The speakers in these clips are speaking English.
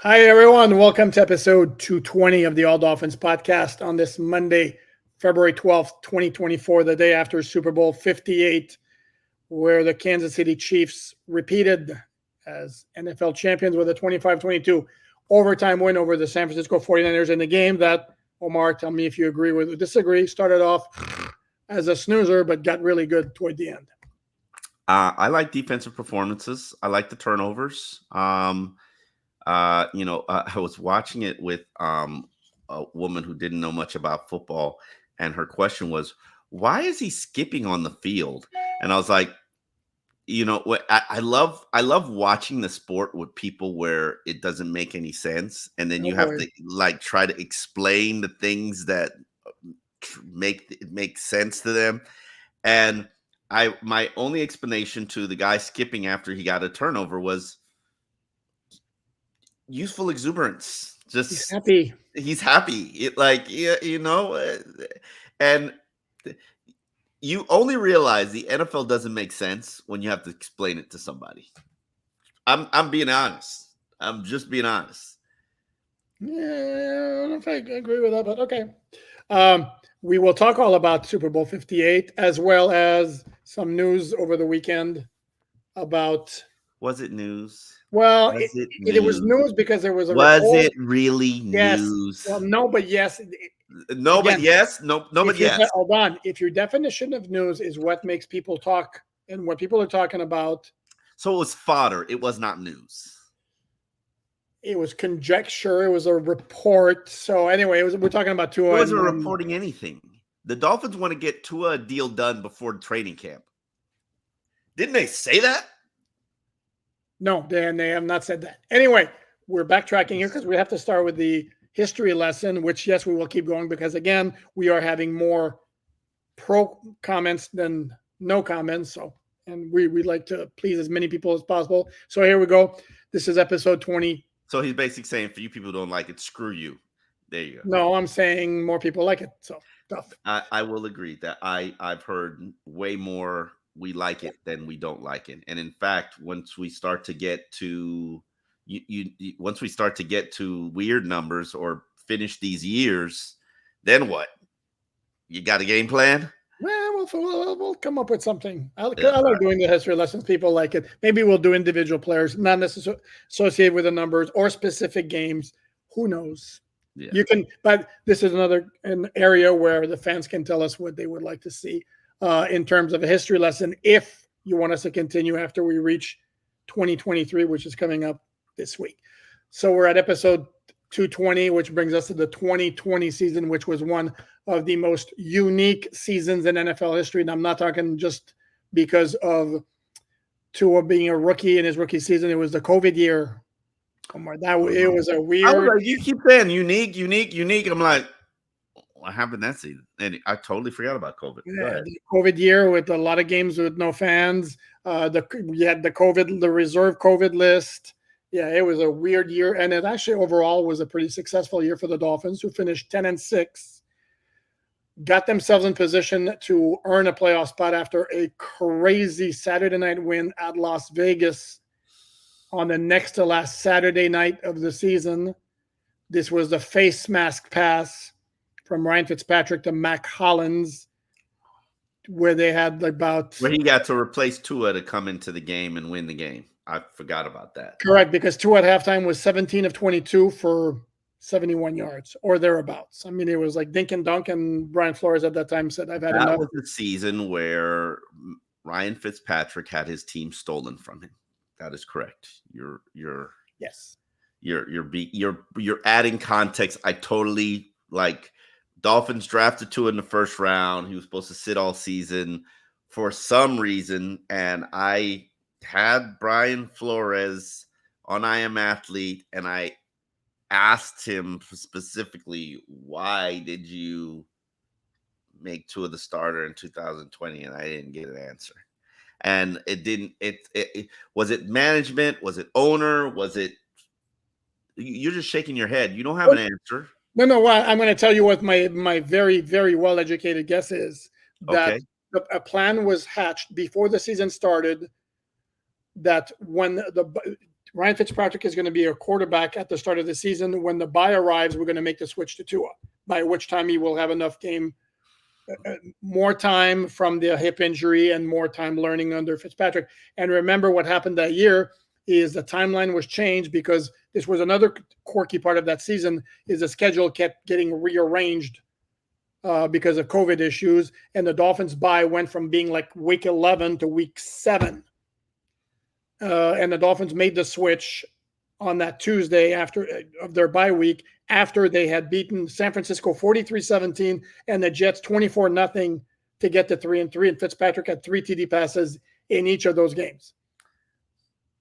Hi, everyone. Welcome to episode 220 of the All Dolphins podcast on this Monday, February 12th, 2024, the day after Super Bowl 58, where the Kansas City Chiefs repeated as NFL champions with a 25-22 overtime win over the San Francisco 49ers in the game that, Omar, tell me if you agree with or disagree, started off as a snoozer, but got really good toward the end. I like defensive performances. I like the turnovers. I was watching it with a woman who didn't know much about football, and her question was, "Why is he skipping on the field?" And I was like, I love watching the sport with people where it doesn't make any sense, and then Oh, you have boy. to try to explain the things that make sense to them. And my only explanation to the guy skipping after he got a turnover was youthful exuberance. He's Just happy. he's happy. And you only realize the NFL doesn't make sense when you have to explain it to somebody. I'm being honest. I'm just being honest. Yeah, I don't know if I agree with that, but okay. We will talk all about Super Bowl 58 as well as some news over the weekend about. Was it news? Well, Was it it was news? news because there was a Was report. it really Yes. news? Well, no, but yes. No, but Again, yes. No, but yes. hold on. If your definition of news is what makes people talk and what people are talking about, So it was fodder. It was not news. it was conjecture. It was a report. So anyway, we're talking about Tua. It wasn't reporting anything. The Dolphins want to get Tua a deal done before training camp. Didn't they say that? No, they have not said that. Anyway, we're backtracking here because we have to start with the history lesson, which, yes, we will keep going because, again, we are having more pro comments than no comments. So, and we like to please as many people as possible. So here we go. This is episode 20. So he's basically saying, for you people who don't like it, screw you. There you go. No, I'm saying more people like it. So tough. I will agree that I've heard way more we like it than we don't like it. And in fact, once we start to get to once we start to get to weird numbers or finish these years, then what? You got a game plan? Well, we'll come up with something. I like doing the history lessons. People like it. Maybe we'll do individual players, not necessarily associated with the numbers or specific games. Who knows? Yeah. You can, but this is an area where the fans can tell us what they would like to see in terms of a history lesson. If you want us to continue after we reach 2023, which is coming up this week. So we're at episode 220, which brings us to the 2020 season, which was one of the most unique seasons in NFL history. And I'm not talking just because of Tua being a rookie in his rookie season. It was the COVID year. It was a weird. You keep saying unique. And I'm like, what happened that season? And I totally forgot about COVID. Yeah, the COVID year with a lot of games with no fans. We had the reserve COVID list. Yeah, it was a weird year, and it actually overall was a pretty successful year for the Dolphins, who finished 10-6, got themselves in position to earn a playoff spot after a crazy Saturday night win at Las Vegas on the next to last Saturday night of the season. This was the face mask pass from Ryan Fitzpatrick to Mac Hollins, where they had where he got to replace Tua to come into the game and win the game. I forgot about that. Correct, because Tua at halftime was 17 of 22 for 71 yards or thereabouts. I mean, it was like dink and dunk, and Brian Flores at that time said, "I've had enough." That was the season where Ryan Fitzpatrick had his team stolen from him. That is correct. Yes. You're adding context. I totally like. Dolphins drafted Tua in the first round. He was supposed to sit all season for some reason, and I had Brian Flores on I Am Athlete, and I asked him specifically, why did you make Tua the starter in 2020? And I didn't get an answer. And it didn't. It was it management? Was it owner? Was it? You're just shaking your head. You don't have an answer. No. Well, I'm going to tell you what my very, very well educated guess is that a plan was hatched before the season started. That when Ryan Fitzpatrick is going to be a quarterback at the start of the season. When the bye arrives, we're going to make the switch to Tua, by which time he will have enough more time from the hip injury and more time learning under Fitzpatrick. And remember what happened that year is the timeline was changed because this was another quirky part of that season is the schedule kept getting rearranged because of COVID issues. And the Dolphins bye went from being like week 11 to week 7. And the Dolphins made the switch on that Tuesday after of their bye week after they had beaten San Francisco 43-17 and the Jets 24-0 to get to 3-3. And Fitzpatrick had 3 TD passes in each of those games.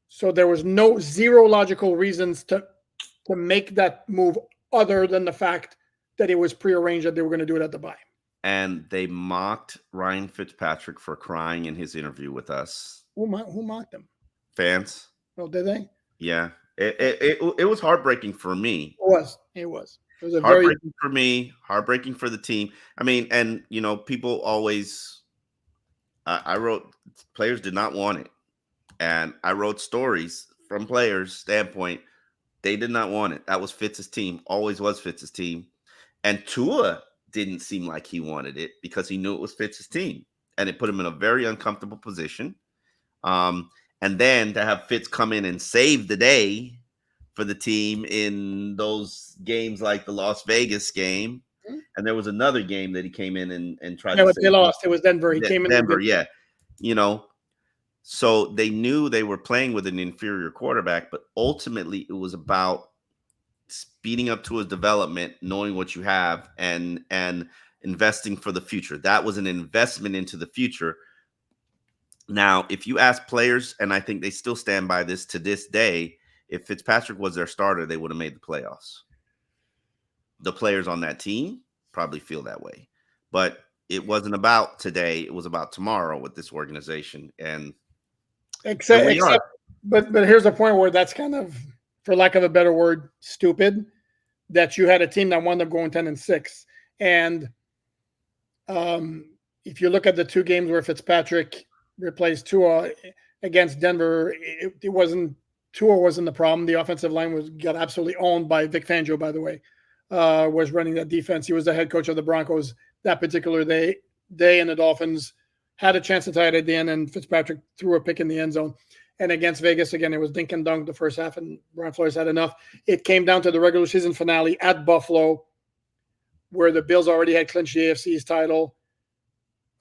So there was zero logical reasons to make that move other than the fact that it was prearranged that they were going to do it at the bye. And they mocked Ryan Fitzpatrick for crying in his interview with us. Who mocked him? Fans. Oh, did they? Yeah. It was heartbreaking for me. It was a heartbreaking for me, heartbreaking for the team. I mean, and people always I wrote players did not want it. And I wrote stories from players' standpoint. They did not want it. That was Fitz's team. Always was Fitz's team. And Tua didn't seem like he wanted it because he knew it was Fitz's team. And it put him in a very uncomfortable position. And then to have Fitz come in and save the day for the team in those games like the Las Vegas game. Mm-hmm. And there was another game that he came in and tried to save. They lost. It was Denver. He came in Denver, yeah. So they knew they were playing with an inferior quarterback, but ultimately it was about speeding up to his development, knowing what you have, and investing for the future. That was an investment into the future. Now, if you ask players, and I think they still stand by this to this day, if Fitzpatrick was their starter, they would have made the playoffs. The players on that team probably feel that way. But it wasn't about today. It was about tomorrow with this organization. And but here's the point where that's kind of, for lack of a better word, stupid, that you had a team that wound up going 10-6. And if you look at the 2 games where Fitzpatrick replaced Tua against Denver, Tua wasn't the problem. The offensive line got absolutely owned by Vic Fangio, by the way, was running that defense. He was the head coach of the Broncos that particular day. They and the Dolphins had a chance to tie it at the end, and Fitzpatrick threw a pick in the end zone. And against Vegas, again, it was dink and dunk the first half, and Brian Flores had enough. It came down to the regular season finale at Buffalo, where the Bills already had clinched the AFC's title.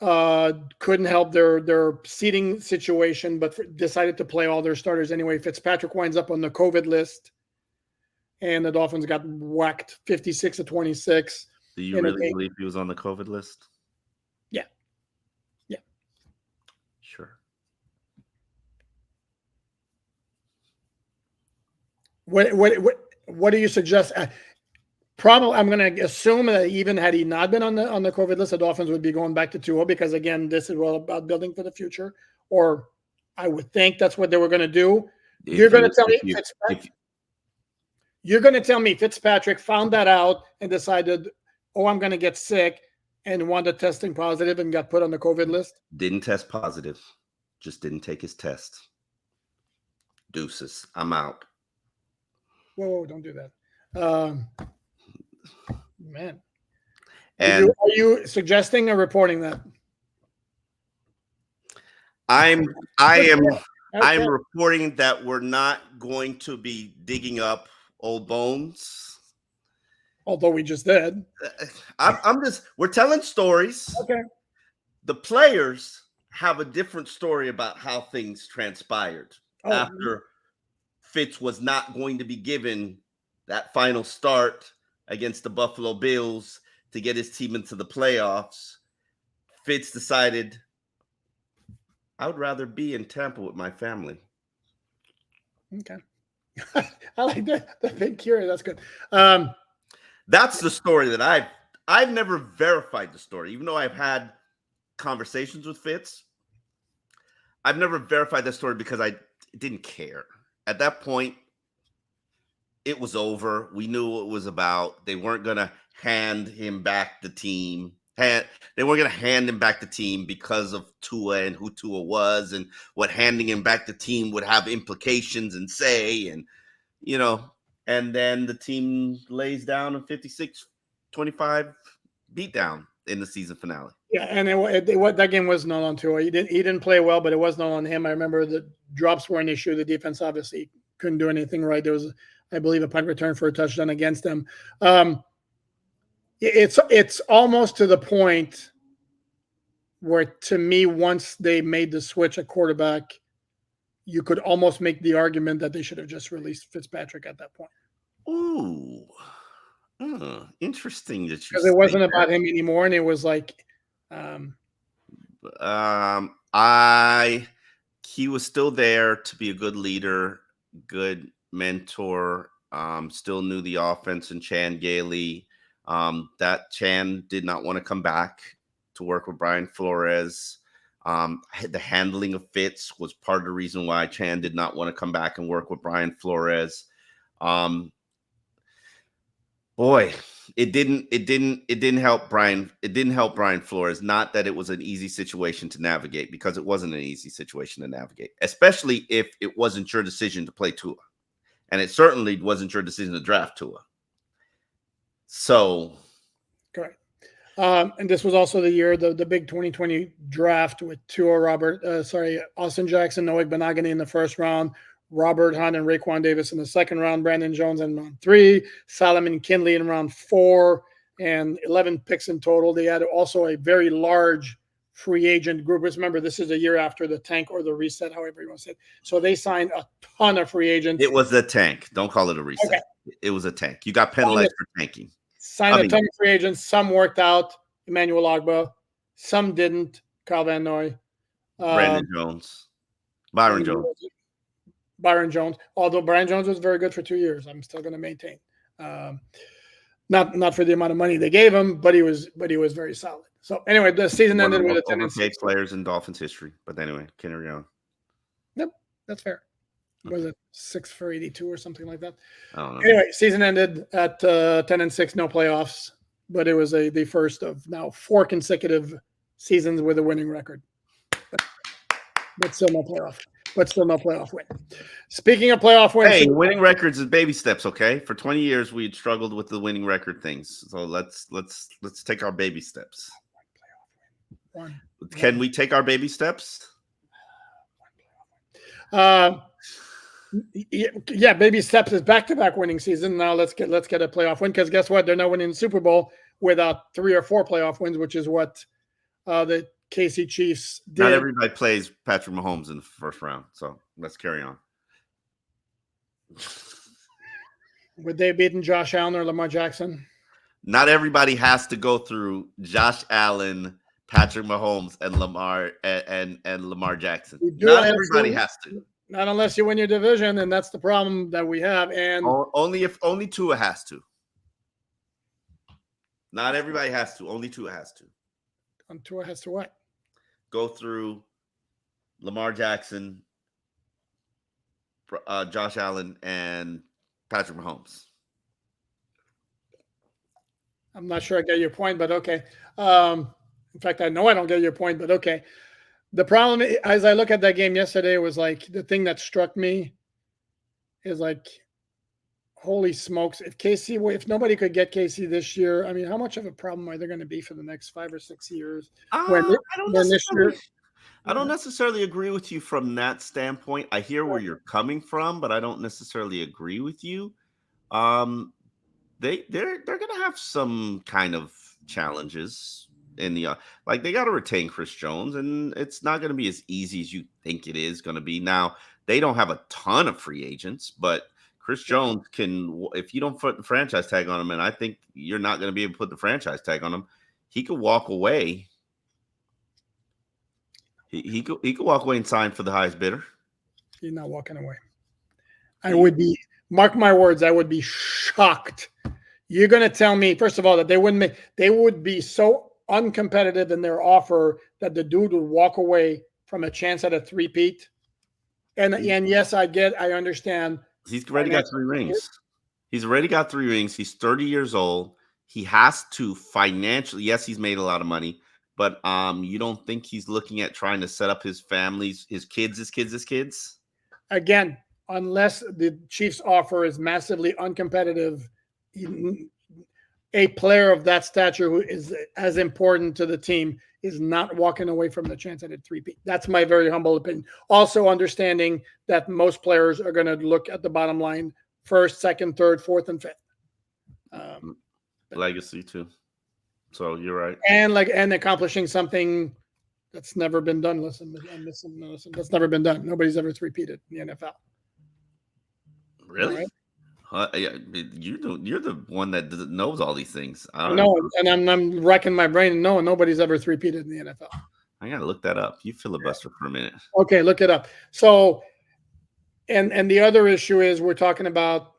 Couldn't help their seating situation, but decided to play all their starters anyway. Fitzpatrick winds up on the COVID list, and the Dolphins got whacked 56-26. Do you really believe he was on the COVID list? Yeah. Sure. What do you suggest? Probably, I'm going to assume that even had he not been on the COVID list, the Dolphins would be going back to Tua because, again, this is all about building for the future. Or I would think that's what they were going to do. You're going to tell me Fitzpatrick found that out and decided, I'm going to get sick, and wound up testing positive and got put on the COVID list? Didn't test positive. Just didn't take his test. Deuces. I'm out. Whoa, don't do that. Man. And are you suggesting or reporting that? I am reporting that we're not going to be digging up old bones. Although we just did. We're telling stories. Okay. The players have a different story about how things transpired after Fitz was not going to be given that final start against the Buffalo Bills to get his team into the playoffs. Fitz decided, I would rather be in Tampa with my family. Okay. I like that. The big curious. That's good. That's the story that I've never verified the story, even though I've had conversations with Fitz. I've never verified that story because I didn't care. At that point, it was over. We knew what it was about. They weren't going to hand him back the team. They weren't going to hand him back the team because of Tua and who Tua was and what handing him back the team would have implications and say. And, and then the team lays down a 56-25 beatdown in the season finale. Yeah, and that game was not on Tua. He didn't play well, but it was not on him. I remember the drops were an issue. The defense obviously couldn't do anything right. There was, I believe, a punt return for a touchdown against them. It's almost to the point where, to me, once they made the switch at quarterback, you could almost make the argument that they should have just released Fitzpatrick at that point. Ooh, interesting that you, because it wasn't about him anymore, and it was like, he was still there to be a good leader, good mentor. Still knew the offense and Chan Gailey. That Chan did not want to come back to work with Brian Flores. The handling of Fitz was part of the reason why Chan did not want to come back and work with Brian Flores. Boy, it didn't help Brian. It didn't help Brian Flores. Not that it was an easy situation to navigate, because it wasn't an easy situation to navigate, especially if it wasn't your decision to play Tua. And it certainly wasn't your decision to draft Tua. So, correct. And this was also the year, the big 2020 draft with Tua, Austin Jackson, Noah Benagany in the first round, Robert Hunt and Raekwon Davis in the second round, Brandon Jones in round 3, Solomon Kinley in round 4, and 11 picks in total. They had also a very large free agent group. Remember, this is a year after the tank or the reset, however you want to say it. So they signed a ton of free agents. It was a tank. Don't call it a reset. Okay. It was a tank. You got penalized for tanking. Signed a ton of free agents. Some worked out. Emmanuel Ogbah. Some didn't. Kyle Van Noy. Brandon Jones. Byron Jones. Although Byron Jones was very good for 2 years. I'm still going to maintain. Not for the amount of money they gave him, but he was very solid. So anyway, the season ended with a 10-6. Players in Dolphins history. But anyway, carry on. Yep, that's fair. Okay. Was it 6 for 82 or something like that? I don't know. Anyway, season ended at 10-6, no playoffs, but it was the first of now 4 consecutive seasons with a winning record. But still no playoff win. Speaking of playoff wins, hey, winning records is baby steps. Okay, for 20 years we had struggled with the winning record things, so let's take our baby steps. Can we take our baby steps? Yeah, baby steps is back-to-back winning season. Now let's get a playoff win, because guess what? They're not winning the Super Bowl without 3 or 4 playoff wins, which is what the KC Chiefs did. Not everybody plays Patrick Mahomes in the first round, so let's carry on. Would they have beaten Josh Allen or Lamar Jackson? Not everybody has to go through Josh Allen, Patrick Mahomes, and Lamar Jackson. Not everybody has to. Not unless you win your division, and that's the problem that we have. And only Tua has to. Not everybody has to. Only Tua has to. And Tua has to what? Go through Lamar Jackson, Josh Allen, and Patrick Mahomes. I'm not sure I get your point, but okay. In fact, I know I don't get your point, but okay. The problem, as I look at that game yesterday, was like, the thing that struck me is like, holy smokes, if nobody could get KC this year, I mean, how much of a problem are they going to be for the next 5 or 6 years? I don't necessarily agree with you from that standpoint. I hear where you're coming from, but I don't necessarily agree with you. They're going to have some kind of challenges in the like, they got to retain Chris Jones, and it's not going to be as easy as you think it is going to be. Now, they don't have a ton of free agents, but Chris Jones can, if you don't put the franchise tag on him, and I think you're not going to be able to put the franchise tag on him, he could walk away. He could walk away and sign for the highest bidder. He's not walking away. I would be, mark my words, I would be shocked. You're going to tell me, first of all, that they would be so uncompetitive in their offer that the dude would walk away from a chance at a three-peat. And yes, I understand. He's already got 3 rings. He's already got 3 rings. He's 30 years old. he has to financially. Yes, he's made a lot of money, but you don't think he's looking at trying to set up his families, his kids? Again, unless the Chiefs' offer is massively uncompetitive, a player of that stature who is as important to the team is not walking away from the chance at a three-peat. That's my very humble opinion. Also understanding that most players are going to look at the bottom line first, second, third, fourth, and fifth. Legacy too. So you're right. And accomplishing something that's never been done. Listen, that's never been done. Nobody's ever three-peated in the NFL. Really? Yeah, you're the one that knows all these things. I don't know, and I'm racking my brain and knowing nobody's ever three-peated in the NFL. I gotta look that up. You filibuster for a minute. Okay, look it up. So, and the other issue is we're talking about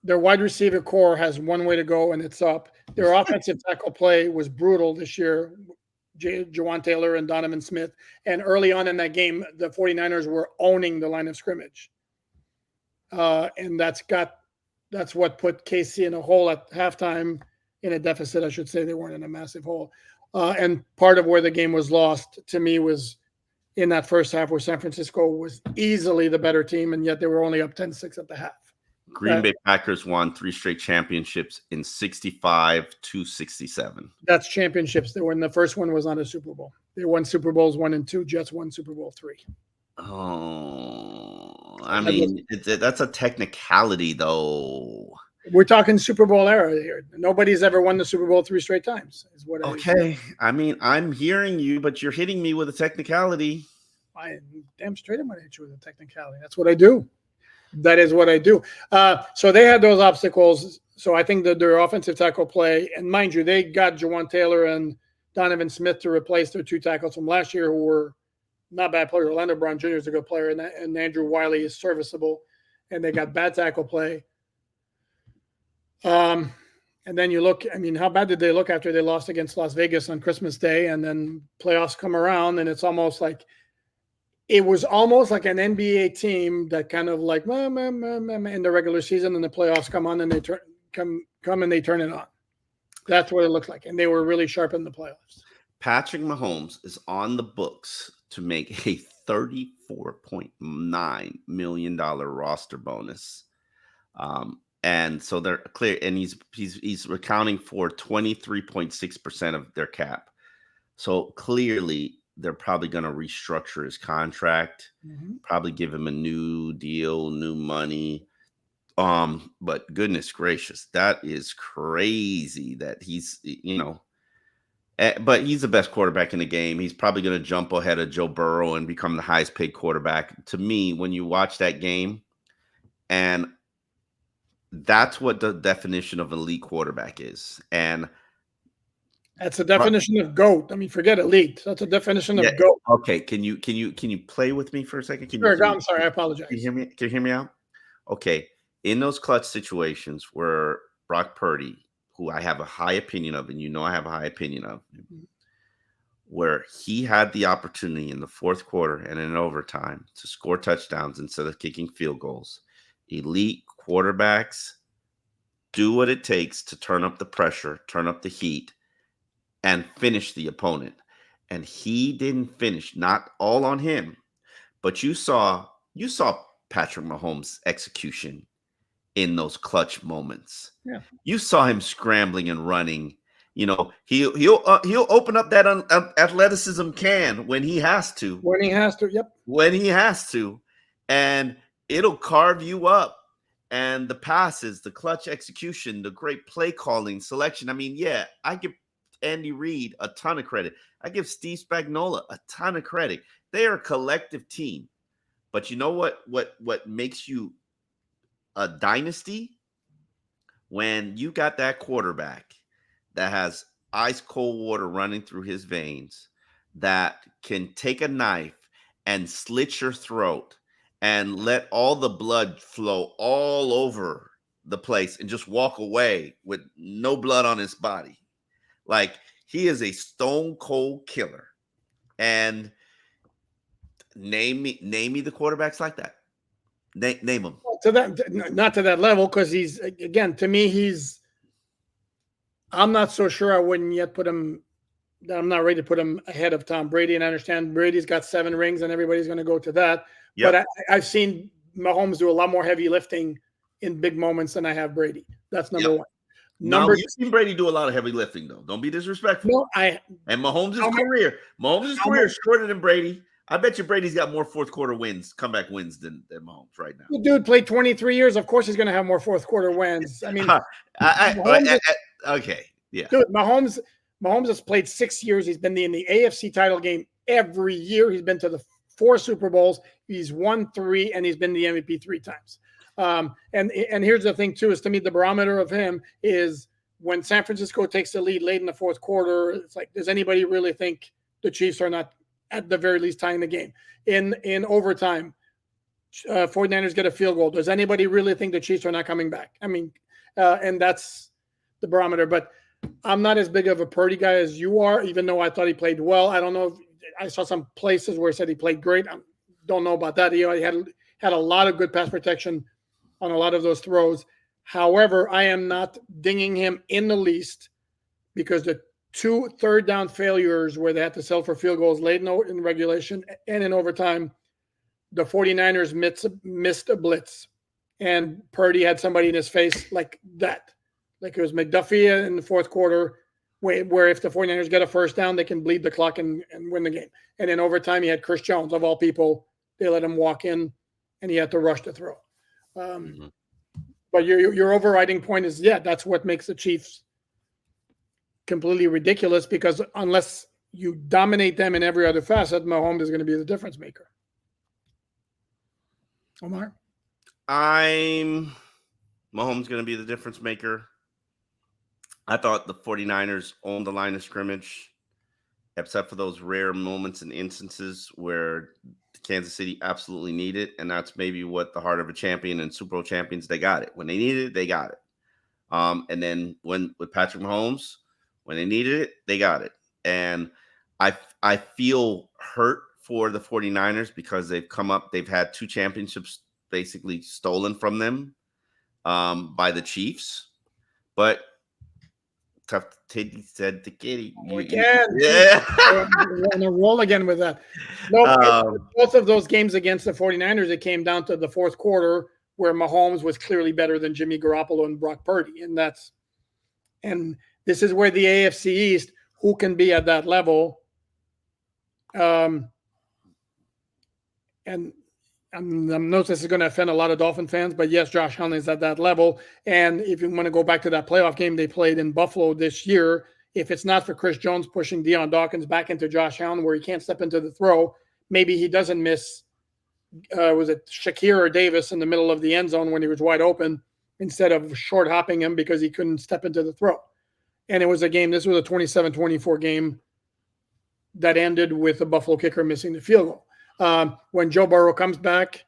their wide receiver core has one way to go, and it's up. Their offensive tackle play was brutal this year. Jawan Taylor and Donovan Smith. And early on in that game, the 49ers were owning the line of scrimmage. And that's what put KC in a hole at halftime, in a deficit, I should say. They weren't in a massive hole. And part of where the game was lost to me was in that first half, where San Francisco was easily the better team, and yet they were only up 10-6 at the half. Green Bay Packers won 3 straight championships in 65-67. That's championships. They won. The first one was not a Super Bowl. They won Super Bowls 1 and 2. Jets won Super Bowl 3. Oh, I mean, that's a technicality, though. We're talking Super Bowl era here. Nobody's ever won the Super Bowl 3 straight times. Is what. Okay, I mean, I'm hearing you, but you're hitting me with a technicality. I damn straight I'm going to hit you with a technicality. That's what I do. That is what I do. So they had those obstacles. So I think that their offensive tackle play, and mind you, they got Jawan Taylor and Donovan Smith to replace their 2 tackles from last year, who were not bad players. Orlando Brown Jr. is a good player, and Andrew Wiley is serviceable. And they got bad tackle play. And then you look, I mean, how bad did they look after they lost against Las Vegas on Christmas Day? And then playoffs come around, and it's almost like, it was almost like an NBA team that kind of like in the regular season, and the playoffs come on, and they come and they turn it on. That's what it looked like, and they were really sharp in the playoffs. Patrick Mahomes is on the books to make a $34.9 million roster bonus, and so they're clear, and he's accounting for 23.6% of their cap. So clearly, they're probably going to restructure his contract, probably give him a new deal, new money. But goodness gracious, that is crazy that he's, but he's the best quarterback in the game. He's probably going to jump ahead of Joe Burrow and become the highest paid quarterback. To me, when you watch that game, and that's what the definition of elite quarterback is. And that's a definition of GOAT. I mean, forget elite. That's a definition of GOAT. Okay, can you play with me for a second? I'm sorry, I apologize. Can you hear me? Can you hear me out? Okay, in those clutch situations where Brock Purdy, who I have a high opinion of, and I have a high opinion of, where he had the opportunity in the fourth quarter and in overtime to score touchdowns instead of kicking field goals. Elite quarterbacks do what it takes to turn up the pressure, turn up the heat, and finish the opponent. And he didn't finish, not all on him, but you saw Patrick Mahomes' execution in those clutch moments. Yeah. You saw him scrambling and running. He'll open up that athleticism can when he has to. When he has to, yep. When he has to, and it'll carve you up. And the passes, the clutch execution, the great play calling, selection. I mean, yeah, I give Andy Reid a ton of credit. I give Steve Spagnuolo a ton of credit. They are a collective team. But you know what makes you a dynasty? When you got that quarterback that has ice cold water running through his veins, that can take a knife and slit your throat and let all the blood flow all over the place and just walk away with no blood on his body. Like, he is a stone cold killer. And name me the quarterbacks like that. Name them. not to that level, because he's, again, to me, I'm not so sure I wouldn't yet put him. I'm not ready to put him ahead of Tom Brady, and I understand Brady's got 7 rings, and everybody's going to go to that. Yep. But I've seen Mahomes do a lot more heavy lifting in big moments than I have Brady. That's number one. No, you've seen Brady do a lot of heavy lifting, though. Don't be disrespectful. No, and Mahomes' career is shorter than Brady. I bet you Brady's got more fourth quarter wins, comeback wins than Mahomes right now. The dude played 23 years. Of course, he's going to have more fourth quarter wins. I mean, okay, yeah, dude, Mahomes has played 6 years. He's been in the AFC title game every year. He's been to the 4 Super Bowls. He's won 3, and he's been the MVP 3 times. And here's the thing too: is to me the barometer of him is when San Francisco takes the lead late in the fourth quarter. It's like, does anybody really think the Chiefs are not at the very least tying the game in overtime? 49ers get a field goal. Does anybody really think the Chiefs are not coming back? I mean, and that's the barometer. But I'm not as big of a Purdy guy as you are, even though I thought he played well. I don't know if I saw some places where he said he played great. I don't know about that. He had a lot of good pass protection on a lot of those throws. However, I am not dinging him in the least, because the 2 third down failures where they had to settle for field goals late in regulation and in overtime, the 49ers missed a blitz, and Purdy had somebody in his face like that. Like it was McDuffie in the fourth quarter, where if the 49ers get a first down, they can bleed the clock and win the game. And in overtime, he had Chris Jones, of all people. They let him walk in, and he had to rush to throw. But your overriding point is, that's what makes the Chiefs completely ridiculous, because unless you dominate them in every other facet, Mahomes is going to be the difference maker. Omar? Mahomes going to be the difference maker. I thought the 49ers owned the line of scrimmage, except for those rare moments and instances where Kansas City absolutely need it, and that's maybe what the heart of a champion and Super Bowl champions, they got it. When they needed it, they got it. And then with Patrick Mahomes, when they needed it, they got it. And I feel hurt for the 49ers because they've had 2 championships basically stolen from them by the Chiefs. But tough Teddy said to Kitty. Yeah. We're on a roll again with that. No, both of those games against the 49ers, it came down to the fourth quarter where Mahomes was clearly better than Jimmy Garoppolo and Brock Purdy. And this is where the AFC East, who can be at that level? And I know this is going to offend a lot of Dolphin fans, but yes, Josh Allen is at that level. And if you want to go back to that playoff game they played in Buffalo this year, if it's not for Chris Jones pushing Deion Dawkins back into Josh Allen where he can't step into the throw, maybe he doesn't miss, was it Shakir or Davis in the middle of the end zone when he was wide open instead of short hopping him because he couldn't step into the throw. And it was this was a 27-24 game that ended with the Buffalo kicker missing the field goal. When Joe Burrow comes back,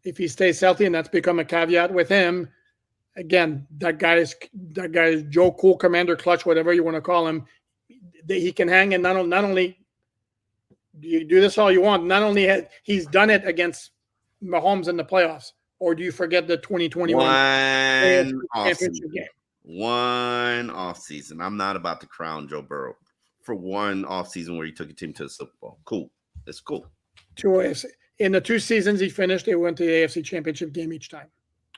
if he stays healthy, and that's become a caveat with him, again, that guy is Joe Cool, Commander Clutch, whatever you want to call him. He can hang, and not only do you do this all you want, not only he's done it against Mahomes in the playoffs, or do you forget the 2021 championship game? One off season. I'm not about to crown Joe Burrow for one off season where he took a team to the Super Bowl. Cool. It's cool. In the 2 seasons he finished, they went to the AFC Championship game each time.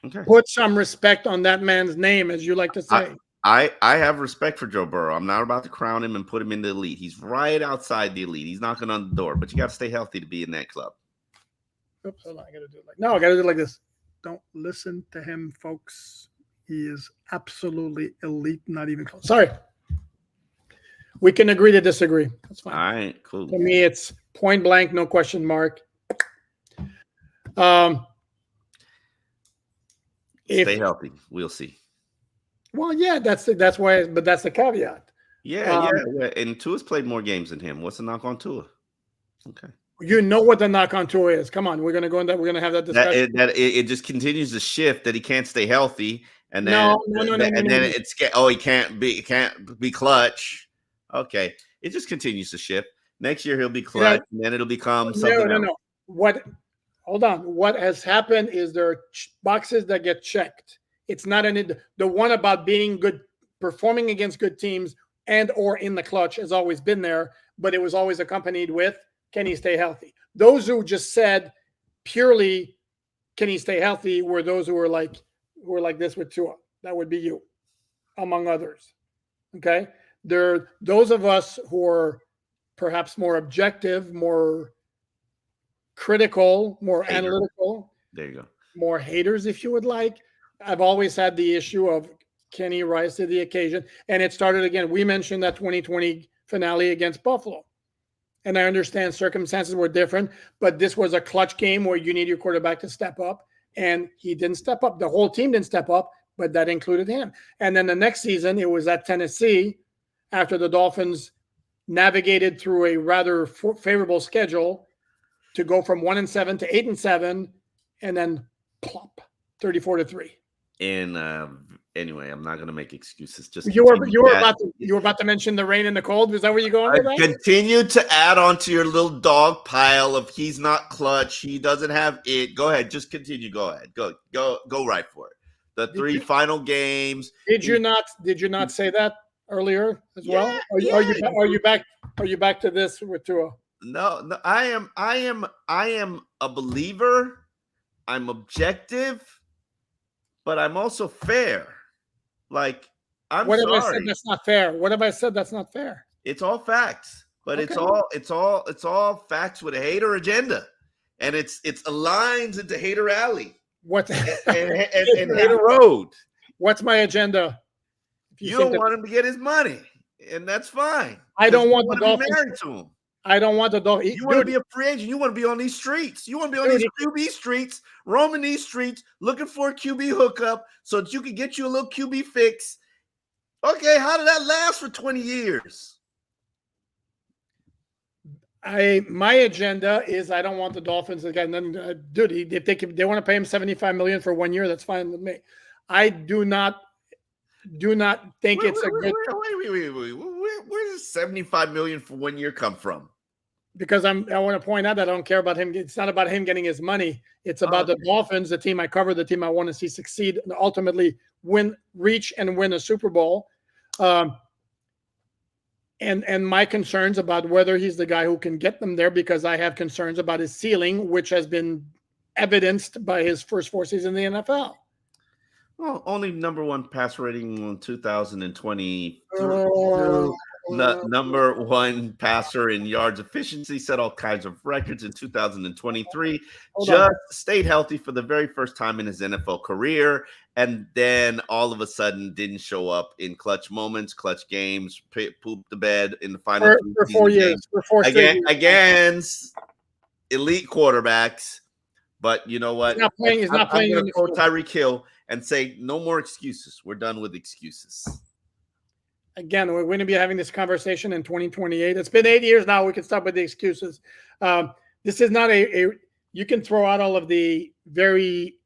Okay. Put some respect on that man's name, as you like to say. I have respect for Joe Burrow. I'm not about to crown him and put him in the elite. He's right outside the elite. He's knocking on the door, but you got to stay healthy to be in that club. Oops, hold on. I got to do it like this. Don't listen to him, folks. He is absolutely elite, not even close. Sorry. We can agree to disagree. That's fine. All right, cool. To me, it's point blank, no question mark. Stay healthy. We'll see. Well, yeah, that's why, but that's the caveat. Yeah. And Tua's played more games than him. What's the knock on Tua? Okay. You know what the knock on Tua is. Come on, we're gonna go in that. We're gonna have that discussion. It just continues to shift that he can't stay healthy, and then he can't be clutch. Okay, it just continues to shift. Next year he'll be clutch, and then it'll become something else. What hold on. What has happened is there are boxes that get checked. It's not the one about being good, performing against good teams and or in the clutch has always been there, but it was always accompanied with, can he stay healthy? Those who just said purely, can he stay healthy, were those who were like this with Tua. That would be you, among others. Okay? There, those of us who are perhaps more objective, more critical, more analytical. There you go. More haters, if you would like. I've always had the issue of, can he rise to the occasion? And it started again. We mentioned that 2020 finale against Buffalo. And I understand circumstances were different, but this was a clutch game where you need your quarterback to step up. And he didn't step up. The whole team didn't step up, but that included him. And then the next season, it was at Tennessee after the Dolphins navigated through a rather favorable schedule to go from 1-7 to 8-7, and then plop 34-3. And anyway, I'm not going to make excuses. Just you were about to mention the rain and the cold. Is that where you're going with that? Continue to add on to your little dog pile of he's not clutch, he doesn't have it. Go ahead, just continue. Go ahead, go right for it. The three final games. Did you not say that earlier as well? Are you back to this with Tua? No, I am a believer. I'm objective, but I'm also fair. Like, what have I said that's not fair? What have I said that's not fair? It's all facts, but it's all facts with a hater agenda, and it's aligns into hater alley. What and hater road? What's my agenda? You don't want him to get his money, and that's fine. I don't want the Dolphins to be married to him. I don't want the Dolphins. You want to be a free agent. You want to be on these streets. You want to be on these QB streets, roaming these streets, looking for a QB hookup so that you can get you a little QB fix. Okay, how did that last for 20 years? My agenda is I don't want the Dolphins again. Dude, if they want to pay him $75 million for 1 year, that's fine with me. I do not think it's a good. Wait. Where does $75 million for 1 year come from? Because I want to point out that I don't care about him. It's not about him getting his money. It's about the Dolphins, the team I cover, the team I want to see succeed and ultimately reach and win a Super Bowl. And my concerns about whether he's the guy who can get them there, because I have concerns about his ceiling, which has been evidenced by his first 4 seasons in the NFL. Well, only number one pass rating in 2020. Number one passer in yards efficiency, set all kinds of records in 2023. Stayed healthy for the very first time in his NFL career, and then all of a sudden didn't show up in clutch moments, clutch games, pooped the bed in the final for 4 years, against elite quarterbacks. But you know what? He's not playing. I'm going to quote Tyreek Hill and say, no more excuses. We're done with excuses. Again, we're going to be having this conversation in 2028. It's been 8 years now. We can stop with the excuses. This is not you can throw out all of the very,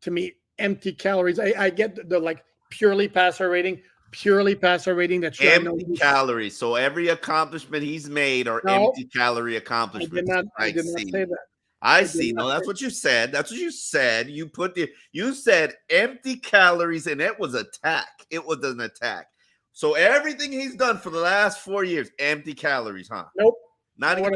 to me, empty calories. I get the like purely passer rating. That's empty calories. So every accomplishment he's made are empty calorie accomplishments. I did not say that. I see. No, that's what you said. That's what you said. You said empty calories, and it was attack. It was an attack. So everything he's done for the last 4 years, empty calories, huh? Nope. Not even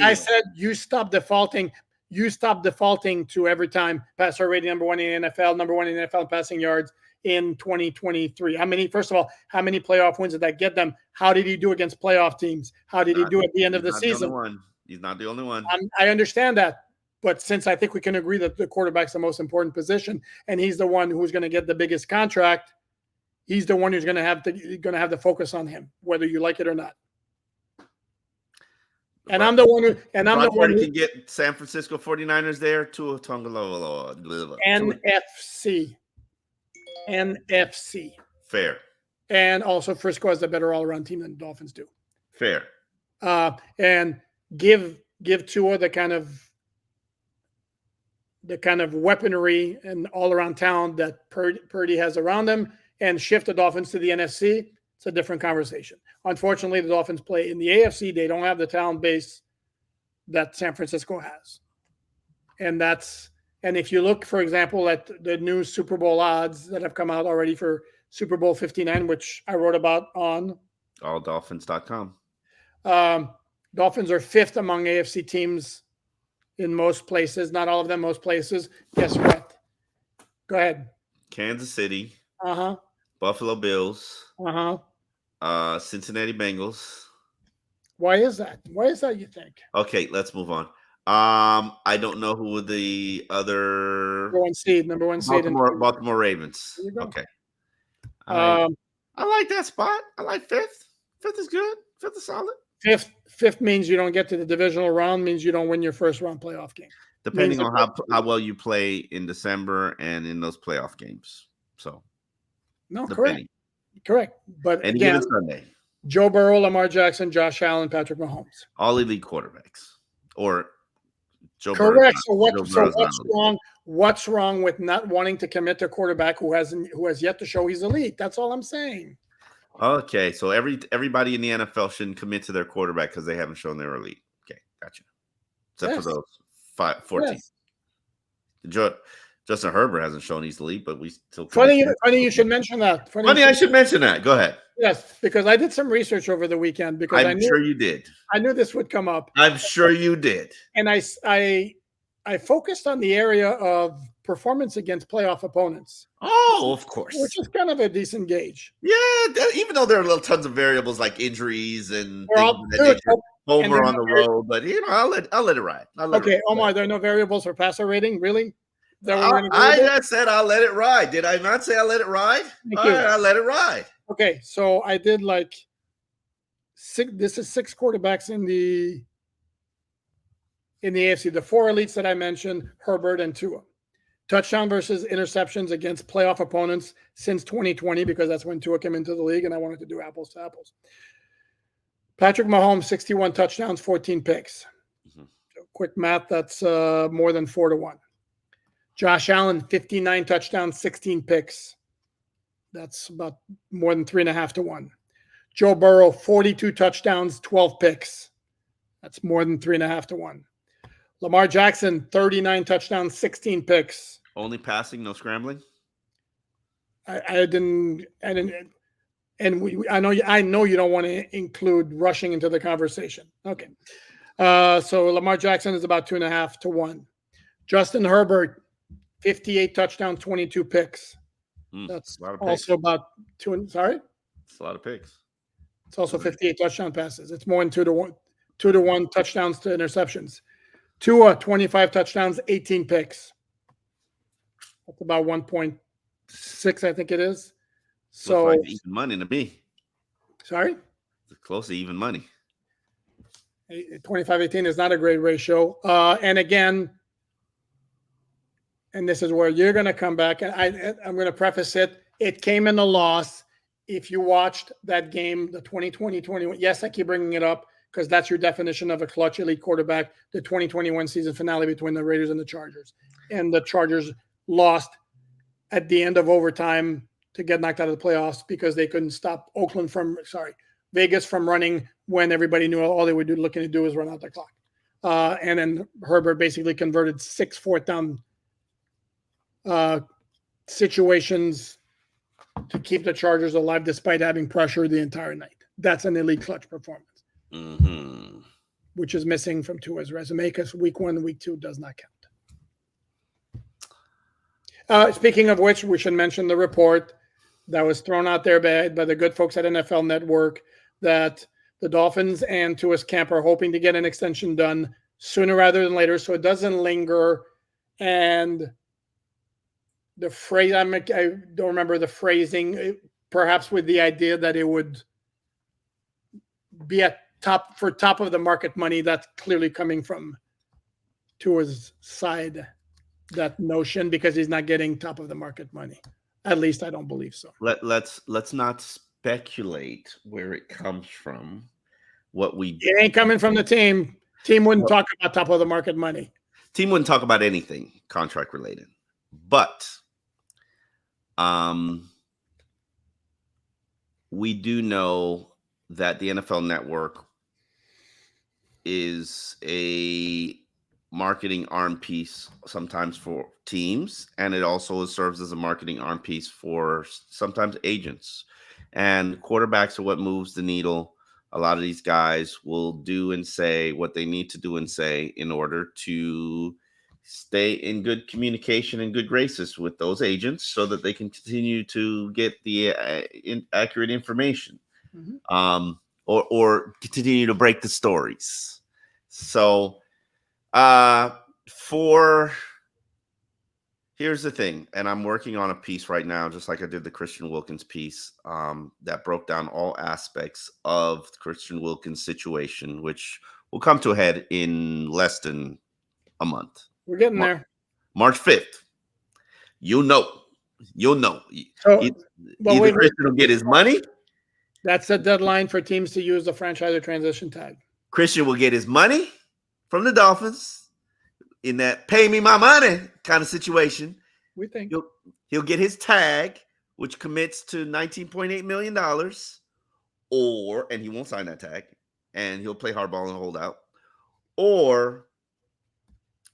I said you stop defaulting. You stop defaulting to every time passer rating number one in the NFL, number one in the NFL passing yards in 2023. How many playoff wins did that get them? How did he do against playoff teams? How did he do at the end of the season? He's not the only one. I understand that. But since I think we can agree that the quarterback's the most important position, and he's the one who's going to get the biggest contract, he's the one who's going to have the focus on him, whether you like it or not. And I'm the one who can get San Francisco 49ers there. Tua Tagovailoa. NFC. Fair. And also Frisco has a better all-around team than the Dolphins do. Fair. And give Tua the kind of weaponry and all-around talent that Purdy has around him, and shift the Dolphins to the NFC. It's a different conversation. Unfortunately, the Dolphins play in the AFC. They don't have the talent base that San Francisco has. And if you look, for example, at the new Super Bowl odds that have come out already for Super Bowl 59, which I wrote about on alldolphins.com. Dolphins are 5th among AFC teams in most places. Not all of them, most places. Guess what? Go ahead. Kansas City. Uh-huh. Buffalo Bills. Uh-huh. Cincinnati Bengals. Why is that? Why is that, you think? Okay, let's move on. I don't know who the other number one seed. Baltimore Ravens. Okay. I like that spot. I like 5th. 5th is good. 5th is solid. Fifth means you don't get to the divisional round, means you don't win your first round playoff game. Depending on how well you play in December and in those playoff games. So, no, correct. But any again, given Sunday, Joe Burrow, Lamar Jackson, Josh Allen, Patrick Mahomes, all elite quarterbacks, or Joe correct. Burrow. So what's wrong? What's wrong with not wanting to commit to a quarterback who has yet to show he's elite? That's all I'm saying. Okay, so everybody in the NFL shouldn't commit to their quarterback because they haven't shown they're elite. Okay, gotcha. Except for those 14. Yes. Justin Herbert hasn't shown he's elite, but we still. Funny you should mention that. I should mention that. Go ahead. Yes, because I did some research over the weekend because I'm sure you did. I knew this would come up. I'm sure you did. And I focused on the area of performance against playoff opponents. Oh, of course. Which is kind of a decent gauge. Yeah, even though there are tons of variables like injuries and Homer on the road, but I'll let it ride. Okay, Omar, there are no variables for passer rating, really? I said I'll let it ride. Did I not say I'll let it ride? All right, I'll let it ride. Okay, so I did like this is 6 quarterbacks in the AFC. The 4 elites that I mentioned, Herbert and Tua. Touchdown versus interceptions against playoff opponents since 2020, because that's when Tua came into the league, and I wanted to do apples to apples. Patrick Mahomes, 61 touchdowns, 14 picks. Mm-hmm. So quick math, that's more than 4-1. Josh Allen, 59 touchdowns, 16 picks. That's about more than 3.5-1. Joe Burrow, 42 touchdowns, 12 picks. That's more than 3.5-1. Lamar Jackson, 39 touchdowns, 16 picks. Only passing, no scrambling. I didn't, and I know you don't want to include rushing into the conversation. Okay, so Lamar Jackson is about 2.5-1. Justin Herbert, 58 touchdowns, 22 picks. That's also about 2. Sorry, it's a lot of picks. It's also 58 touchdown passes. It's more than 2-1 touchdowns to interceptions. Tua, 25 touchdowns, 18 picks. That's about 1.6, I think it is. So like even money to me. Sorry? It's close to even money. 25-18 is not a great ratio. And again, and this is where you're going to come back, and I'm going to preface it. It came in a loss. If you watched that game, the 2020-21, yes, I keep bringing it up because that's your definition of a clutch elite quarterback, the 2021 season finale between the Raiders and the Chargers. And the Chargers lost at the end of overtime to get knocked out of the playoffs because they couldn't stop Vegas from running when everybody knew all they were looking to do was run out the clock. And then Herbert basically converted 6 fourth down situations to keep the Chargers alive despite having pressure the entire night. That's an elite clutch performance, which is missing from Tua's resume because week 1 and week 2 does not count. Speaking of which, we should mention the report that was thrown out there by the good folks at NFL Network that the Dolphins and Tua's camp are hoping to get an extension done sooner rather than later so it doesn't linger. And the phrase, I don't remember the phrasing, perhaps with the idea that it would be at top of the market money. That's clearly coming from Tua's side, that notion, because he's not getting top of the market money. At least I don't believe so. Let's not speculate where it comes from. It ain't coming from the team. Team wouldn't talk about top of the market money. Team wouldn't talk about anything contract related. But we do know that the NFL Network is a marketing arm piece sometimes for teams, and it also serves as a marketing arm piece for sometimes agents. And quarterbacks are what moves the needle. A lot of these guys will do and say what they need to do and say in order to stay in good communication and good graces with those agents so that they can continue to get the accurate information. Or continue to break the stories. So here's the thing, and I'm working on a piece right now, just like I did the Christian Wilkins piece, that broke down all aspects of the Christian Wilkins situation, which will come to a head in less than a month. We're getting there. March 5th. You'll know. So, Either Christian will get his money. That's the deadline for teams to use the franchise or transition tag. Christian will get his money from the Dolphins in that pay me my money kind of situation. We think he'll get his tag, which commits to $19.8 million, and he won't sign that tag, and he'll play hardball and hold out, or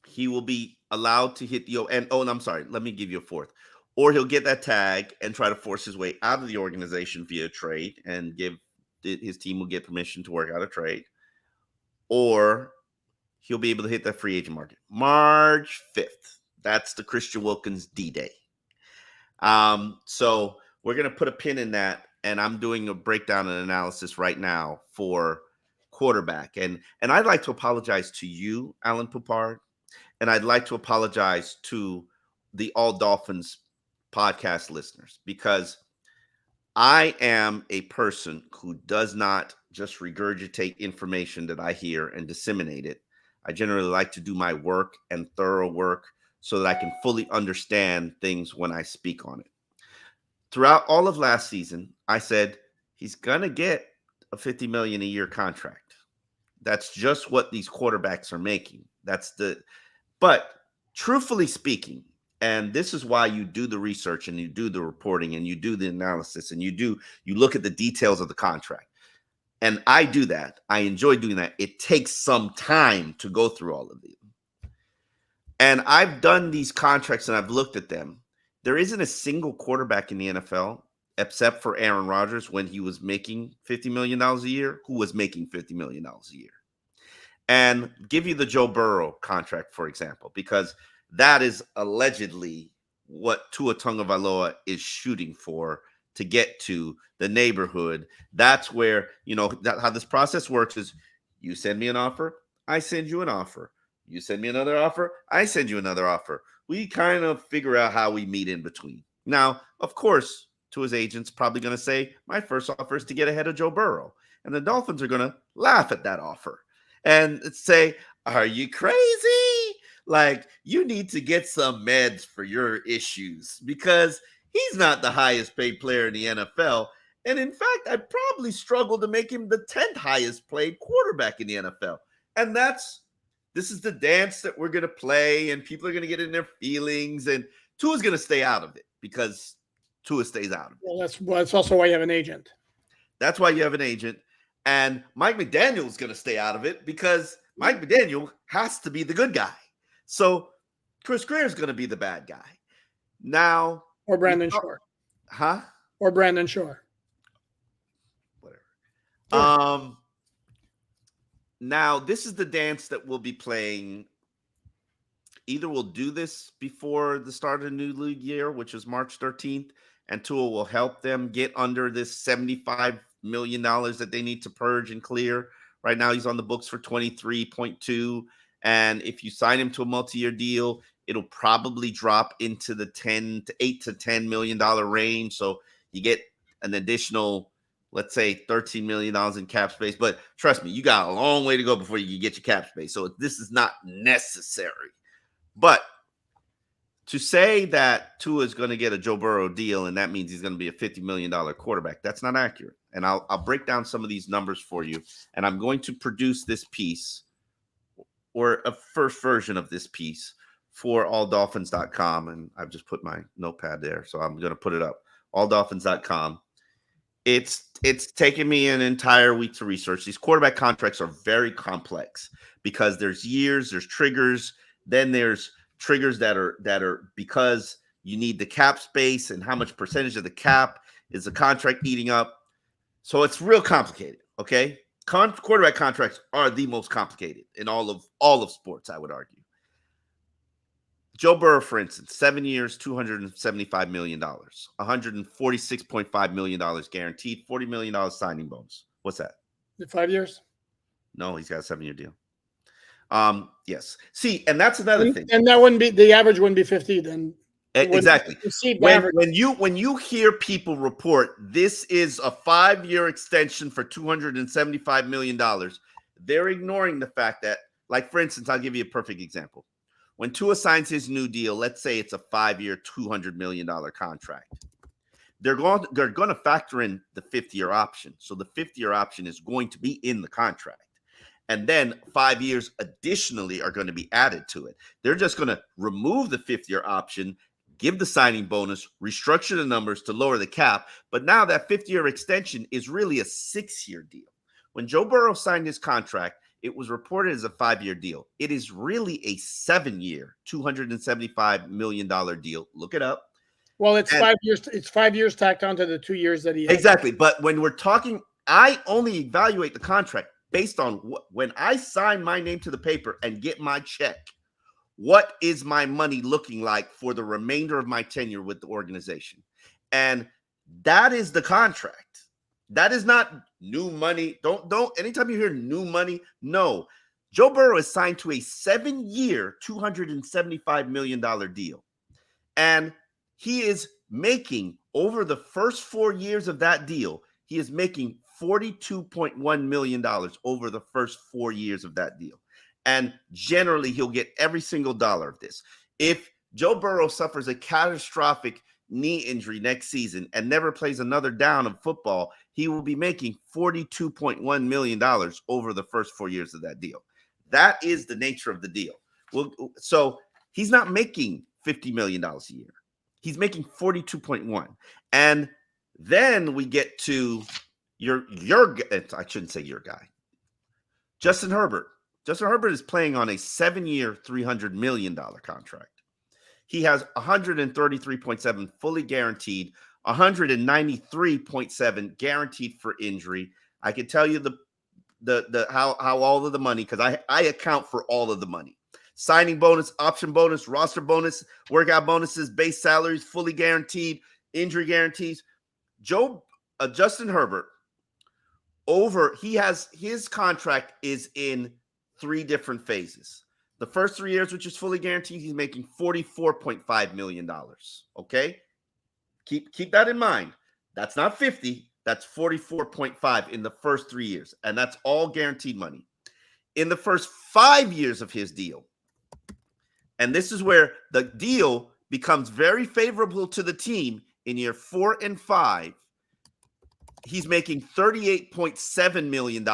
he will be allowed to hit I'm sorry, let me give you a fourth. Or he'll get that tag and try to force his way out of the organization via trade, and his team will get permission to work out a trade. Or he'll be able to hit that free agent market. March 5th. That's the Christian Wilkins D-Day. So we're going to put a pin in that, and I'm doing a breakdown and analysis right now for quarterback. And I'd like to apologize to you, Alan Poupard, and I'd like to apologize to the All Dolphins podcast listeners, because I am a person who does not just regurgitate information that I hear and disseminate it. I generally like to do my work and thorough work so that I can fully understand things when I speak on it. Throughout all of last season, I said he's going to get a $50 million a year contract. That's just what these quarterbacks are making. But truthfully speaking, and this is why you do the research and you do the reporting and you do the analysis and you look at the details of the contract. And I do that. I enjoy doing that. It takes some time to go through all of these. And I've done these contracts and I've looked at them. There isn't a single quarterback in the NFL, except for Aaron Rodgers when he was making $50 million a year, who was making $50 million a year. And give you the Joe Burrow contract, for example, because that is allegedly what Tua Tagovailoa is shooting for, to get to the neighborhood. That's where, how this process works is you send me an offer, I send you an offer. You send me another offer, I send you another offer. We kind of figure out how we meet in between. Now, of course, Tua's agent's probably going to say, my first offer is to get ahead of Joe Burrow. And the Dolphins are going to laugh at that offer and say, are you crazy? Like, you need to get some meds for your issues, because he's not the highest paid player in the NFL. And in fact, I'd probably struggle to make him the 10th highest paid quarterback in the NFL. And this is the dance that we're going to play, and people are going to get in their feelings, and Tua's going to stay out of it because Tua stays out of it. Well, that's also why you have an agent. That's why you have an agent. And Mike McDaniel is going to stay out of it because Mike McDaniel has to be the good guy. So Chris Greer is going to be the bad guy. Now, or Brandon Shore. Huh? Or Brandon Shore. Whatever. Sure. Now, this is the dance that we'll be playing. Either we'll do this before the start of the new league year, which is March 13th, and Tua will help them get under this $75 million that they need to purge and clear. Right now, he's on the books for 23.2. And if you sign him to a multi-year deal, it'll probably drop into the $8 to $10 million range. So you get an additional, let's say, $13 million in cap space. But trust me, you got a long way to go before you get your cap space. So this is not necessary. But to say that Tua is going to get a Joe Burrow deal and that means he's going to be a $50 million quarterback, that's not accurate. And I'll break down some of these numbers for you. And I'm going to produce this piece, or a first version of this piece, for alldolphins.com. And I've just put my notepad there, so I'm going to put it up. Alldolphins.com. It's taken me an entire week to research. These quarterback contracts are very complex because there's years, there's triggers, then there's triggers that are because you need the cap space and how much percentage of the cap is the contract eating up. So it's real complicated. Okay, quarterback contracts are the most complicated in all of sports, I would argue. Joe Burrow, for instance, 7 years, $275 million, $146.5 million guaranteed, $40 million signing bonus. What's that? 5 years? No, he's got a 7-year deal. Yes. See, and that's another thing. And that wouldn't be, the average wouldn't be 50 then. Exactly. When you hear people report this is a 5-year extension for $275 million, they're ignoring the fact that, like, for instance, I'll give you a perfect example. When Tua signs his new deal, let's say it's a 5-year, $200 million contract. They're going to factor in the 5th-year option. So the 5th-year option is going to be in the contract. And then 5 years additionally are going to be added to it. They're just going to remove the 5th-year option, give the signing bonus, restructure the numbers to lower the cap. But now that 5th-year extension is really a 6-year deal. When Joe Burrow signed his contract, it was reported as a 5-year deal. It is really a 7-year, $275 million deal. Look it up. Well, it's 5 years. It's 5 years tacked onto the 2 years that he had. Exactly. But when we're talking, I only evaluate the contract based on when I sign my name to the paper and get my check. What is my money looking like for the remainder of my tenure with the organization? And that is the contract. That is not new money. Don't anytime you hear new money, no. Joe Burrow is signed to a 7-year, $275 million deal. And he is making, over the first 4 years of that deal, he is making $42.1 million over the first 4 years of that deal. And generally, he'll get every single dollar of this. If Joe Burrow suffers a catastrophic knee injury next season and never plays another down of football, he will be making $42.1 million over the first 4 years of that deal. That is the nature of the deal. Well, so he's not making $50 million a year. He's making 42.1. And then we get to your I shouldn't say your guy, Justin Herbert. Justin Herbert is playing on a 7-year, $300 million contract. He has 133.7 fully guaranteed, 193.7 guaranteed for injury. I can tell you the how all of the money, because I account for all of the money. Signing bonus, option bonus, roster bonus, workout bonuses, base salaries, fully guaranteed, injury guarantees. Justin Herbert, he has his contract is in 3 different phases. The first 3 years, which is fully guaranteed, he's making $44.5 million. Okay? Keep that in mind. That's not 50. That's 44.5 in the first 3 years. And that's all guaranteed money. In the first 5 years of his deal, and this is where the deal becomes very favorable to the team in year 4 and 5, he's making $38.7 million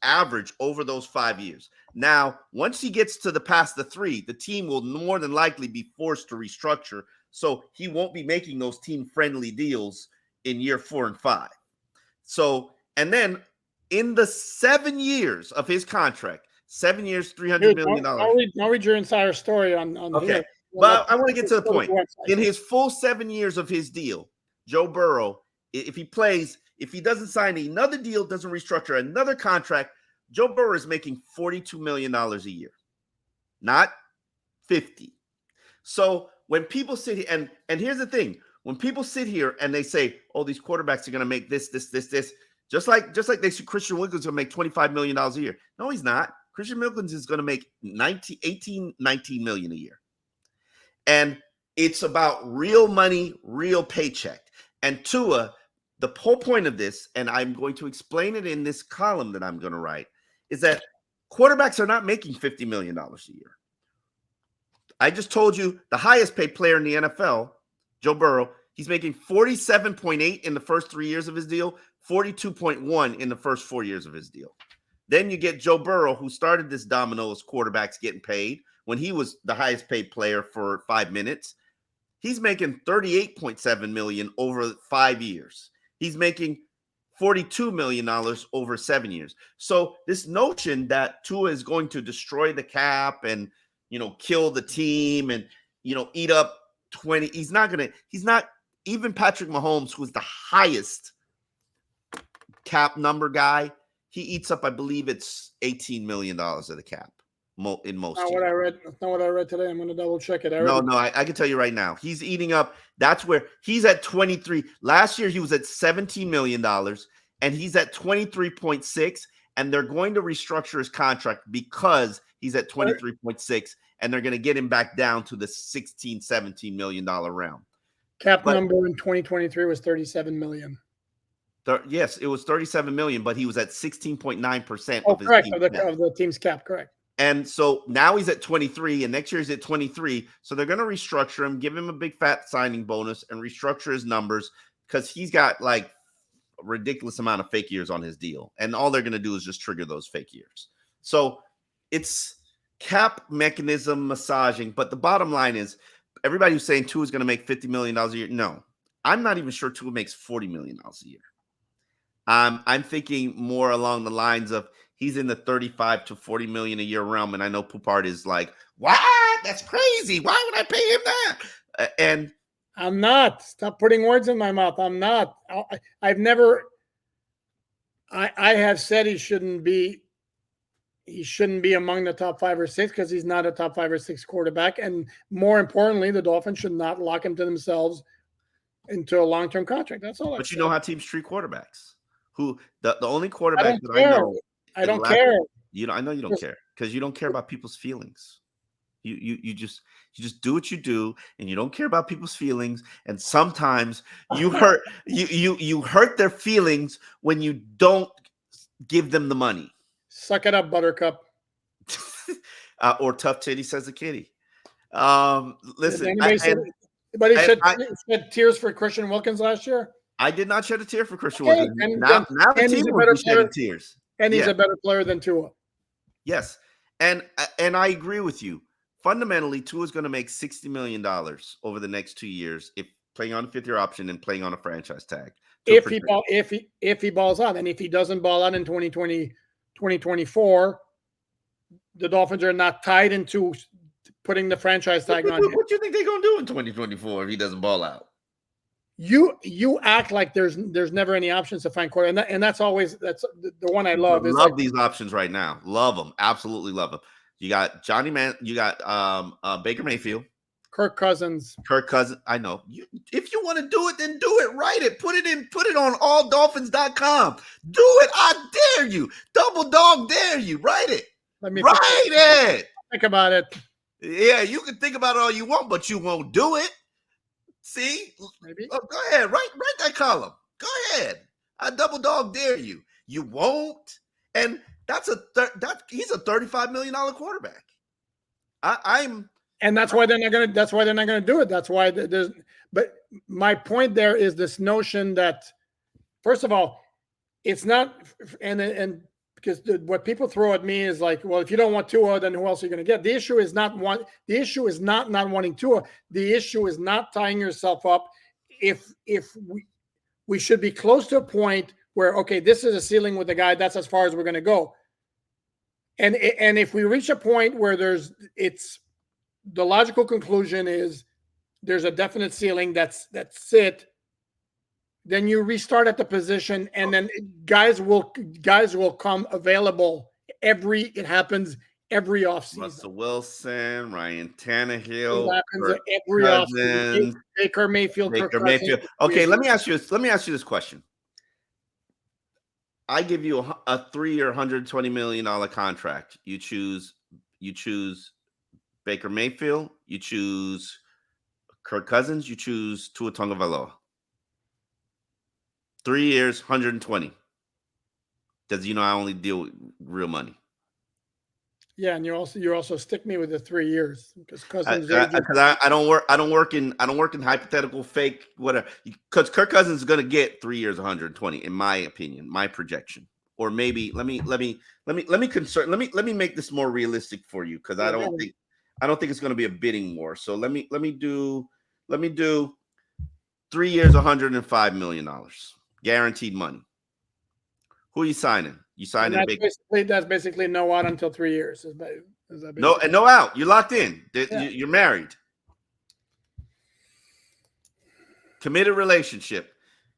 average over those 5 years. Now, once he gets to past the 3, the team will more than likely be forced to restructure. So he won't be making those team-friendly deals in year 4 and 5. So, and then in the 7 years of his contract, 7 years, $300 million. I'll read your entire story on okay. Here. But I want to get to the point. In his full 7 years of his deal, Joe Burrow, if he doesn't sign another deal, doesn't restructure another contract, Joe Burrow is making $42 million a year, not 50. So when people sit here, and here's the thing, when people sit here and they say, oh, these quarterbacks are going to make this, just like they say Christian Wilkins will make $25 million a year. No, he's not. Christian Wilkins is going to make $19 million a year. And it's about real money, real paycheck. And Tua, the whole point of this, and I'm going to explain it in this column that I'm going to write, is that quarterbacks are not making $50 million a year. I just told you the highest paid player in the NFL, Joe Burrow, he's making 47.8 in the first 3 years of his deal, 42.1 in the first 4 years of his deal. Then you get Joe Burrow, who started this domino as quarterbacks getting paid when he was the highest paid player for 5 minutes. He's making $38.7 million over 5 years. He's making $42 million over 7 years. So this notion that Tua is going to destroy the cap and, kill the team and, eat up 20, he's not, even Patrick Mahomes, who's the highest cap number guy, he eats up, I believe it's $18 million of the cap in most Not years. what I read. That's not what I read today. I'm going to double check it. I can tell you right now. He's eating up. That's where he's at 23. Last year, he was at $17 million, and he's at 23.6, and they're going to restructure his contract because he's at 23.6, and they're going to get him back down to the $16, $17 million realm. Cap number in 2023 was $37 million. Yes, it was $37 million, but he was at 16.9% of the team's cap, correct. And so now he's at 23, and next year he's at 23. So they're going to restructure him, give him a big fat signing bonus, and restructure his numbers because he's got like a ridiculous amount of fake years on his deal. And all they're going to do is just trigger those fake years. So it's cap mechanism massaging. But the bottom line is everybody who's saying Tua is going to make $50 million a year. No, I'm not even sure Tua makes $40 million a year. I'm thinking more along the lines of he's in the 35 to 40 million a year realm. And I know Poupart is like, what? That's crazy. Why would I pay him that? And I'm not. Stop putting words in my mouth. I'm not. I've never. I have said he shouldn't be among the top 5 or 6 because he's not a top 5 or 6 quarterback. And more importantly, the Dolphins should not lock him to themselves into a long-term contract. That's all. But you know how teams treat quarterbacks. Who the only quarterback that I know. I don't care. I know you don't care because you don't care about people's feelings. You just do what you do, and you don't care about people's feelings. And sometimes you hurt you hurt their feelings when you don't give them the money. Suck it up, Buttercup. Or tough titty, says the kitty. Listen, said tears for Christian Wilkins last year. I did not shed a tear for Christian Wilkins. Now the team will be shedding tears. And he's a better player than Tua. Yes. And I agree with you. Fundamentally, Tua is going to make $60 million over the next 2 years if playing on a 5th-year option and playing on a franchise tag. If he balls out. And if he doesn't ball out in 2024, the Dolphins are not tied into putting the franchise tag on him. What do you think they're going to do in 2024 if he doesn't ball out? You act like there's never any options to find quarterback, and that's the one I love. I love these options right now. Love them, absolutely love them. You got you got Baker Mayfield, Kirk Cousins. I know. If you want to do it, then do it. Write it. Put it on alldolphins.com. Do it. I dare you. Double dog dare you. Write it. Think about it. Yeah, you can think about it all you want, but you won't do it. See? Maybe. Oh, go ahead. Write that column. Go ahead. I double dog dare you. You won't. And he's a $35 million quarterback. And that's why they're not going to do it. That's why but my point there is this notion that, first of all, it's not, and because what people throw at me is like, well, if you don't want Tua, then who else are you going to get? The issue is not not wanting Tua. The issue is not tying yourself up. If we should be close to a point where, okay, this is a ceiling with the guy, that's as far as we're going to go. And if we reach a point where the logical conclusion is there's a definite ceiling, that's it. Then you restart at the position, and then guys will come available. It happens every offseason. Russell Wilson, Ryan Tannehill, it happens every offseason. Baker Mayfield. Okay, let me ask you this question. I give you a 3-year, $120 million contract. You choose Baker Mayfield. You choose Kirk Cousins. You choose Tua Tagovailoa. 3 years, 120. Because I only deal with real money. Yeah, and you also stick me with the 3 years because Cousins. I don't work in hypothetical fake whatever. Because Kirk Cousins is going to get 3 years, 120, in my opinion, my projection. Or maybe let me make this more realistic for you because I don't think it's going to be a bidding war. So let me do 3 years, $105 million. Guaranteed money. Who are you signing? You And signing big? that's basically no out until 3 years. Is that No, basically? and no out. You're locked in. Yeah. You're married. Committed relationship.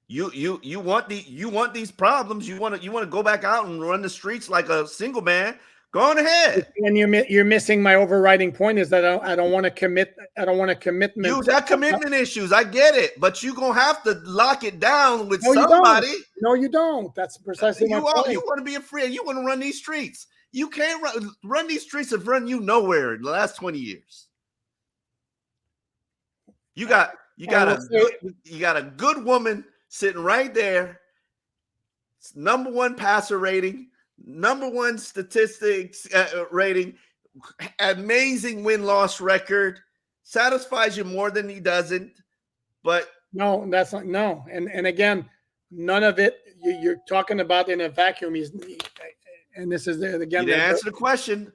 You want these problems. You want to go back out and run the streets like a single man. Go on ahead. And you're missing my overriding point is that I don't want to commit. I don't want a commitment. You got commitment issues. I get it, but you're gonna have to lock it down with No, somebody. You don't. No, you don't. That's precisely my point. You want to be a free. You want to run these streets. You can't run these streets have run you nowhere in the last 20 years. You got a good woman sitting right there. Number one passer rating, number one statistics rating, amazing win-loss record, satisfies you more than he doesn't. But no, that's not no. And again, none of it. You're talking about in a vacuum. And this is again. You didn't answer the question.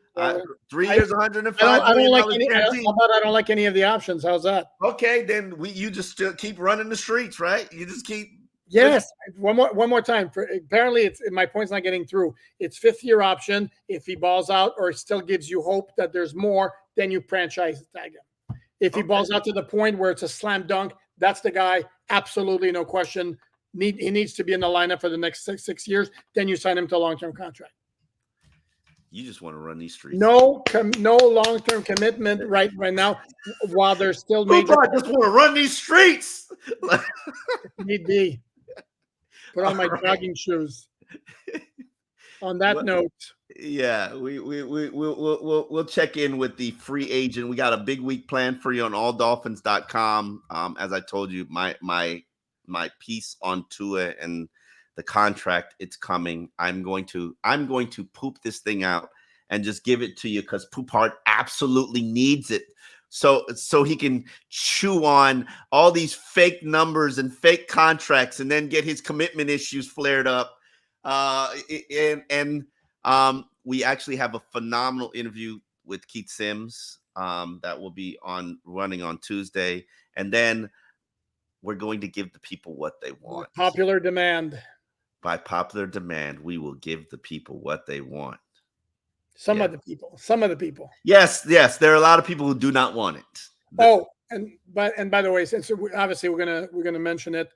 3 years, 105. I don't like any. How about I don't like any of the options? How's that? Okay, then you just keep running the streets, right? You just keep. Yes, one more time. Apparently, my point's not getting through. It's 5th-year option. If he balls out or it still gives you hope that there's more, then you franchise tag him. If he balls out to the point where it's a slam dunk, that's the guy. Absolutely, no question. He needs to be in the lineup for the next six years. Then you sign him to a long-term contract. You just want to run these streets. No long-term commitment right now, while there's still major. I just want to run these streets. Need be. Put on my jogging shoes. On that note, yeah, we'll check in with the free agent. We got a big week planned for you on alldolphins.com. As I told you, my piece on Tua and the contract, it's coming. I'm going to poop this thing out and just give it to you because Poopart absolutely needs it. So he can chew on all these fake numbers and fake contracts and then get his commitment issues flared up. We actually have a phenomenal interview with Keith Sims that will be running on Tuesday. And then we're going to give the people what they want. Popular demand. By popular demand, we will give the people what they want. Some of the people. Yes. There are a lot of people who do not want it. And by the way, since obviously we're gonna mention it,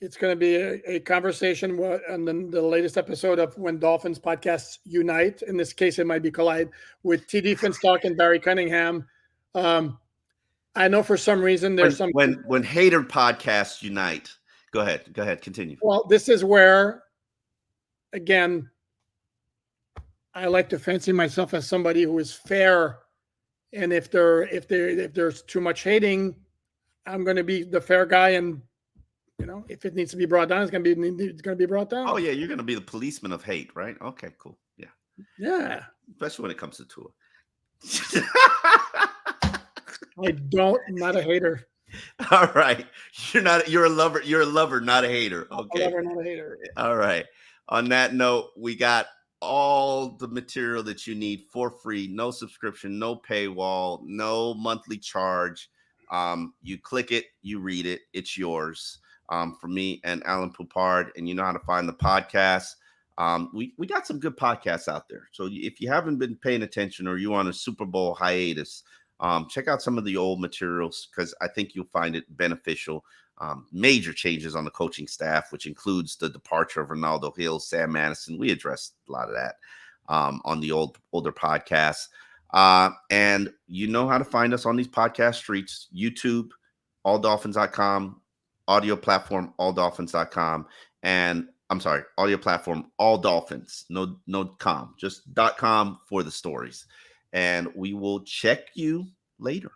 it's gonna be a conversation on the latest episode of When Dolphins Podcasts Unite. In this case, it might be Collide with TD Finstock and Barry Cunningham. I know for some reason there's when hater podcasts unite. Go ahead, continue. Well, this is where, again, I like to fancy myself as somebody who is fair, and if there's too much hating, I'm going to be the fair guy, and if it needs to be brought down, it's going to be brought down. Oh yeah, you're going to be the policeman of hate, right? Okay, cool. Yeah. Especially when it comes to Tua. I'm not a hater. All right. You're a lover, not a hater. Okay. A lover, not a hater. All right. On that note, we got all the material that you need for free. No subscription, no paywall, no monthly charge. You click it, you read it, it's yours. For me and Alan Poupard, and you know how to find the podcast. We got some good podcasts out there. So if you haven't been paying attention or you're on a Super Bowl hiatus, check out some of the old materials because I think you'll find it beneficial. Major changes on the coaching staff, which includes the departure of Ronaldo Hill, Sam Madison. We addressed a lot of that on the older podcasts. And you know how to find us on these podcast streets: YouTube, alldolphins.com, audio platform, alldolphins.com, and I'm sorry, audio platform, All Dolphins, no com, just .com for the stories. And we will check you later.